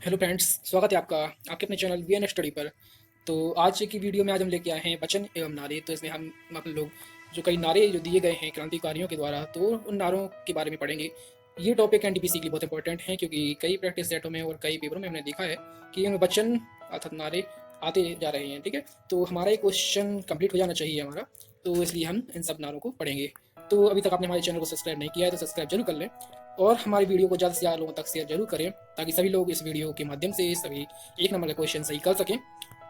Hello friends, स्वागत है आपका आपके अपने चैनल वी एन स्टडी पर। तो आज की वीडियो में आज हम लेके आए हैं वचन एवं नारे। तो इसमें हम अपन लोग जो कई नारे जो दिए गए हैं क्रांतिकारियों के द्वारा, तो उन नारों के बारे में पढ़ेंगे। ये टॉपिक एनटीपीसी के लिए बहुत इंपॉर्टेंट है, क्योंकि कई प्रैक्टिस सेटों में और कई पेपरों में हमने देखा है कि इनमें वचन अर्थात नारे आते जा रहे हैं। ठीक है, तो हमारा एक क्वेश्चन कंप्लीट हो जाना चाहिए हमारा, तो इसलिए हम इन सब नारों को पढ़ेंगे। तो अभी तक आपने हमारे चैनल को सब्सक्राइब नहीं किया है तो सब्सक्राइब जरूर कर लें, और हमारी वीडियो को ज़्यादा से ज़्यादा लोगों तक शेयर जरूर करें, ताकि सभी लोग इस वीडियो के माध्यम से सभी एक नंबर का क्वेश्चन सही कर सकें।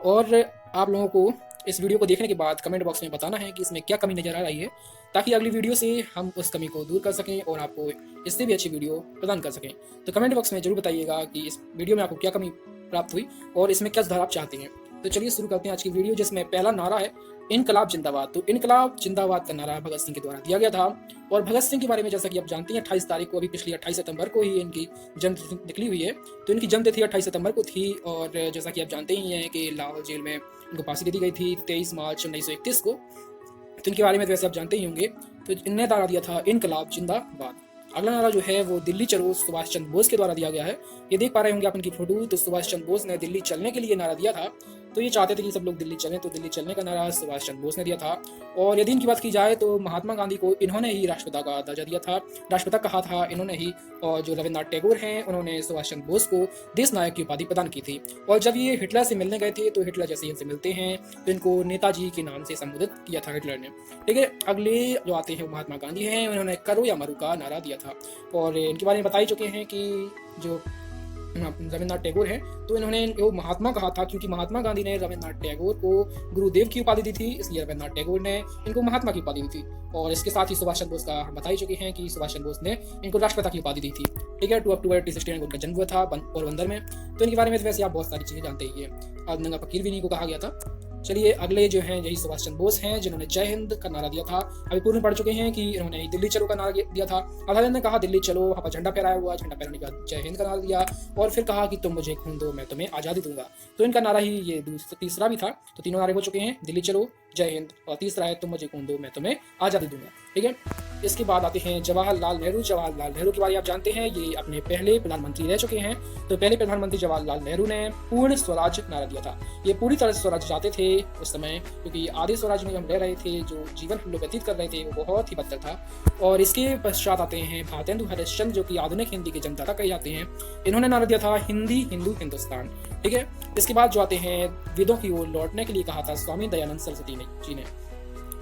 और आप लोगों को इस वीडियो को देखने के बाद कमेंट बॉक्स में बताना है कि इसमें क्या कमी नज़र आ रही है, ताकि अगली वीडियो से हम उस कमी को दूर कर सकें और आपको इससे भी अच्छी वीडियो प्रदान कर सकें। तो कमेंट बॉक्स में जरूर बताइएगा कि इस वीडियो में आपको क्या कमी प्राप्त हुई और इसमें क्या सुधार आप चाहते हैं। तो चलिए शुरू करते हैं आज की वीडियो, जिसमें पहला नारा है इनकलाब जिंदाबाद। तो इनकलाब जिंदाबाद का नारा भगत सिंह के द्वारा दिया गया था। और भगत सिंह के बारे में जैसा कि आप जानते हैं, 28 तारीख को, अभी पिछली 28 सितंबर को ही इनकी जन्म तिथि निकली हुई है। तो इनकी जन्म तिथि 28 सितंबर को थी, और जैसा कि आप जानते ही हैं कि लाहौर जेल में इनको फांसी दे दी गई थी 23 मार्च 1931 को। तो इनके बारे में तो वैसे आप जानते ही होंगे। तो इनने नारा दिया था इनकलाब जिंदाबाद। अगला नारा जो है वो दिल्ली चलो सुभाष चंद्र बोस के द्वारा दिया गया है। ये देख पा रहे होंगे आप इनकी फोटो। तो सुभाष चंद्र बोस ने दिल्ली चलने के लिए नारा दिया था। तो ये चाहते थे कि सब लोग दिल्ली चलें, तो दिल्ली चलने का नारा सुभाष चंद्र बोस ने दिया था। और यदि इनकी बात की जाए तो महात्मा गांधी को इन्होंने ही राष्ट्रपिता का दर्जा दिया था, राष्ट्रपिता कहा था इन्होंने ही। और जो रविन्द्रनाथ टैगोर हैं, उन्होंने सुभाष चंद्र बोस को देश नायक की उपाधि प्रदान की थी। और जब ये हिटलर से मिलने गए थे, तो हिटलर जैसे इनसे मिलते हैं तो इनको नेताजी के नाम से संबोधित किया था हिटलर ने। ठीक है, अगले जो आते हैं महात्मा गांधी हैं, उन्होंने करो या मरो का नारा दिया था। और इनके बारे में बता ही चुके हैं कि जो रविन्द्रनाथ टैगोर हैं, तो इन्होंने वो महात्मा कहा था, क्योंकि महात्मा गांधी ने रविन्द्रनाथ टैगोर को गुरुदेव की उपाधि दी थी, इसलिए रविन्द्रनाथ टैगोर ने इनको महात्मा की उपाधि दी थी। और इसके साथ ही सुभाष चंद्र बोस का हम बता ही चुके हैं कि सुभाष चंद्र बोस ने इनको राष्ट्रपिता की उपाधि दी थी। ठीक है, 2 अक्टूबर 1869 को उनका जन्म हुआ था पोरबंदर में। तो इनके बारे में वैसे आप बहुत सारी चीजें जानते ही है। नंगा फकीर भी इन्हीं को कहा गया था। चलिए अगले जो हैं यही सुभाष चंद्र बोस हैं, जिन्होंने जय हिंद का नारा दिया था। अभी पूर्व में पढ़ चुके हैं कि इन्होंने दिल्ली चलो का नारा दिया था। अदालत ने कहा दिल्ली चलो, वहाँ पर झंडा फहराया हुआ, झंडा फहराने के बाद जय हिंद का नारा दिया, और फिर कहा कि तुम मुझे खून दो मैं तुम्हें आज़ादी दूंगा। तो इनका नारा ही ये तीसरा भी था। तो तीनों नारे हो चुके हैं, दिल्ली चलो, जय हिंद, और तीसरा है तुम मुझे खून दो मैं तुम्हें आज़ादी दूंगा। ठीक है, इसके बाद आते हैं जवाहरलाल नेहरू। जवाहरलाल नेहरू के बारे में आप जानते हैं, ये अपने पहले प्रधानमंत्री रह चुके हैं। तो पहले प्रधानमंत्री जवाहरलाल नेहरू ने पूर्ण स्वराज नारा दिया था। ये पूरी तरह से स्वराज चाहते थे उस समय, क्योंकि आधे स्वराज में हम रह रहे थे, जो जीवन हम लोग व्यतीत कर रहे थे वो बहुत ही बदतर था। और इसके पश्चात आते हैं भारतेंदु हरिश्चंद्र, जो कि आधुनिक हिंदी के जन्मदाता कहे जाते हैं। इन्होंने नारा दिया था हिंदी हिंदू हिंदुस्तान। ठीक है, इसके बाद जो आते हैं वेदों की ओर लौटने के लिए कहा था स्वामी दयानंद सरस्वती जी ने।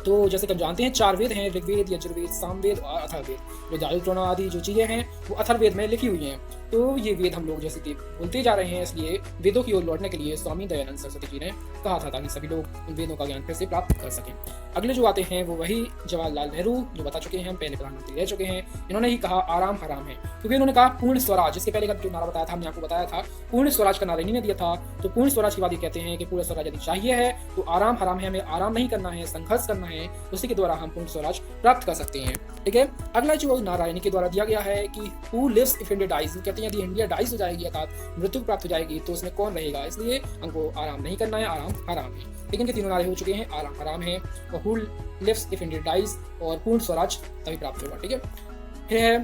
तो जैसे कि हम जानते हैं 4 वेद हैं, ऋग्वेद, यजुर्वेद, सामवेद और अथर्ववेद। जो दारुल आदि जो चीजें हैं वो अथर्ववेद में लिखी हुई हैं। तो ये वेद हम लोग जैसे कि बोलते जा रहे हैं, इसलिए वेदों की ओर लौटने के लिए स्वामी दयानंद सरस्वती जी ने कहा था, ताकि सभी लोग उन वेदों का ज्ञान फिर से प्राप्त कर सकें। अगले जो आते हैं वो वही जवाहरलाल नेहरू, जो बता चुके हैं हम पहले प्रधानमंत्री रह चुके हैं। इन्होंने ही कहा आराम हराम है, क्योंकि इन्होंने कहा पूर्ण स्वराज। इसके पहले का जो नारा बताया था, हमने आपको बताया था पूर्ण स्वराज का नारा इन्हीं ने दिया था। तो पूर्ण स्वराज की बात ये कहते हैं कि पूर्ण स्वराज यदि चाहिए है तो आराम हराम है, हमें आराम नहीं करना है, संघर्ष करना है, उसी के द्वारा हम पूर्ण स्वराज प्राप्त कर सकते हैं। ठीक है, अगला जो नारा इनके द्वारा दिया गया है कि who lives if India dies. कहते हैं यदि इंडिया डाइज हो जाएगी अर्थात मृत्यु प्राप्त हो जाएगी तो उसमें कौन रहेगा, इसलिए हमको आराम नहीं करना है, आराम हराम है। लेकिन के तीनों नारे हो चुके हैं, आराम हराम है और who lives if India dies, और पूर्ण स्वराज तभी प्राप्त होगा। ठीक है, फिर है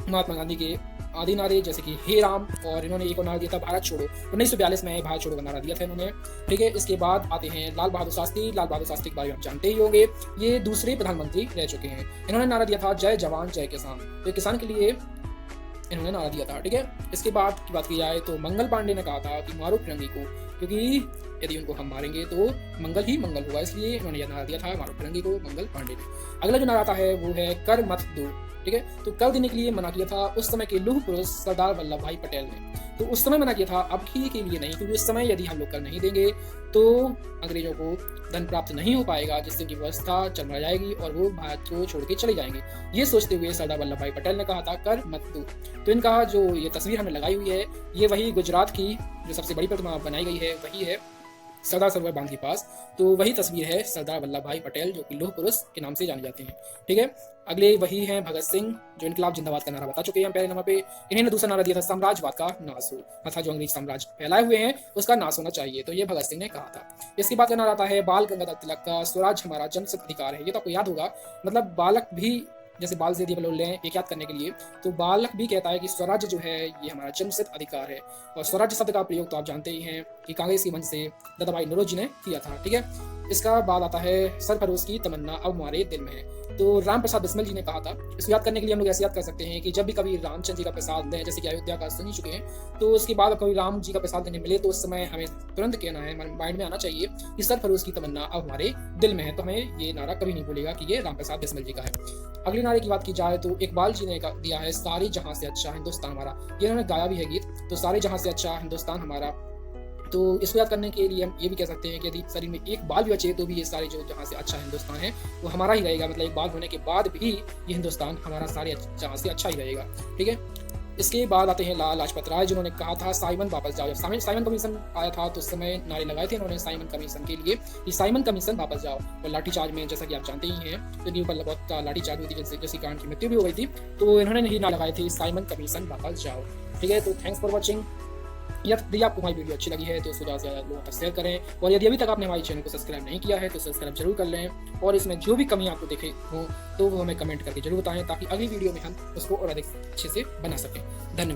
महात्मा गांधी के आदि नारे, जैसे कि हे राम, और इन्होंने एक और नारा दिया था भारत छोड़ो। 1942 में भारत छोड़ो का नारा दिया था इन्होंने। ठीक है, इसके बाद आते हैं लाल बहादुर शास्त्री। लाल बहादुर शास्त्री के बारे में आप जानते ही होंगे, ये दूसरे प्रधानमंत्री रह चुके हैं। इन्होंने नारा दिया था जय जवान जय किसान। तो किसान के लिए इन्होंने नारा दिया था। ठीक है, इसके बाद की बात की जाए तो मंगल पांडे ने कहा था कि मारो फिरंगी को, क्योंकि यदि उनको हम मारेंगे तो मंगल ही मंगल होगा, इसलिए इन्होंने यह नारा दिया था मारो फिरंगी को, मंगल पांडे ने। अगला जो नारा आता है वो है कर मत दो। ठीक है, तो कर देने के लिए मना किया था उस समय के लौह पुरुष सरदार वल्लभ भाई पटेल ने। तो उस समय मना किया था, अब ही के लिए नहीं, क्योंकि उस समय यदि हम लोग कर नहीं देंगे तो अंग्रेजों को धन प्राप्त नहीं हो पाएगा, जिससे उनकी व्यवस्था चरमरा जाएगी और वो भारत को छोड़ के चले जाएंगे। ये सोचते हुए सरदार वल्लभ भाई पटेल ने कहा था कर मत दो। तो इनका जो ये तस्वीर हमने लगाई हुई है, ये वही गुजरात की जो सबसे बड़ी प्रतिमा बनाई गई है वही है सरदार सरोवर बांध के पास। तो वही तस्वीर है सरदार वल्लभ भाई पटेल, जो कि लौह पुरुष के नाम से जाने जाते हैं। ठीक है, अगले वही हैं भगत सिंह, जो इनकलाब जिंदाबाद का नारा बता चुके हैं पहले नंबर पे। इन्होंने दूसरा नारा दिया था साम्राज्यवाद का नाश हो, अर्थात जो अंग्रेज साम्राज्य फैलाए हुए हैं उसका नाश होना चाहिए। तो ये भगत सिंह ने कहा था। इसके बाद का नारा आता है बाल गंगाधर तिलक का स्वराज हमारा जन्मसिद्ध अधिकार है। ये तो आपको याद होगा, मतलब बालक भी जैसे बाल से यदि हम लोग लें एक याद करने के लिए, तो बालक भी कहता है कि स्वराज्य जो है ये हमारा जन्मसिद्ध अधिकार है। और स्वराज्य शब्द का प्रयोग तो आप जानते ही हैं कि कांग्रेस की मंच से दादाभाई नौरोजी ने किया था। ठीक है, इसका बाद आता है सरफरोश की तमन्ना अब हमारे दिल में है। तो राम प्रसाद बिस्मिल जी ने कहा था। इसको याद करने के लिए हम लोग ऐसे याद कर सकते हैं कि जब भी कभी रामचंद्र जी का प्रसाद लें, जैसे कि अयोध्या का सुन ही चुके हैं, तो उसके बाद कभी राम जी का प्रसाद लेने मिले तो उस समय हमें तुरंत कहना है, माइंड में आना चाहिए कि सरफरोश की तमन्ना अब हमारे दिल में है। तो हमें ये नारा कभी नहीं भूलेगा कि ये राम प्रसाद बिस्मिल जी का है। अगले नारे की बात की जाए तो इकबाल जी ने दिया है सारे जहां से अच्छा हिंदुस्तान हमारा। ये उन्होंने गाया भी है गीत, तो सारे जहां से अच्छा हिंदुस्तान हमारा। तो इसको याद करने के लिए हम ये भी कह सकते हैं कि यदि शरीर में एक बाल भी बचे तो भी ये सारे जो जहाँ से अच्छा हिंदुस्तान है वो हमारा ही रहेगा। मतलब एक बाल होने के बाद भी ये हिंदुस्तान हमारा सारे जहाँ से अच्छा ही रहेगा। ठीक है, इसके बाद आते हैं लाला लाजपत राय, जिन्होंने कहा था साइमन वापस जाओ। जब साइमन कमीशन आया था तो उस समय नारे लगाए थे उन्होंने साइमन कमीशन के लिए कि साइमन कमीशन वापस जाओ। और लाठीचार्ज में जैसा कि आप जानते ही हैं तो इनके ऊपर बहुत लाठीचार्ज हुई थी, जैसे कारण की मृत्यु भी हो गई थी। तो इन्होंने ही नारे लगाए थे साइमन कमीशन वापस जाओ। ठीक है, तो थैंक्स फॉर वॉचिंग। यदि आपको हमारी वीडियो अच्छी लगी है तो उसको ज़्यादा से ज़्यादा लोगों तक शेयर करें। और यदि अभी तक आपने हमारे चैनल को सब्सक्राइब नहीं किया है तो सब्सक्राइब जरूर कर लें। और इसमें जो भी कमी आपको देखे हो तो वो हमें कमेंट करके जरूर बताएं, ताकि अगली वीडियो में हम उसको और अधिक अच्छे से बना सकें। धन्यवाद।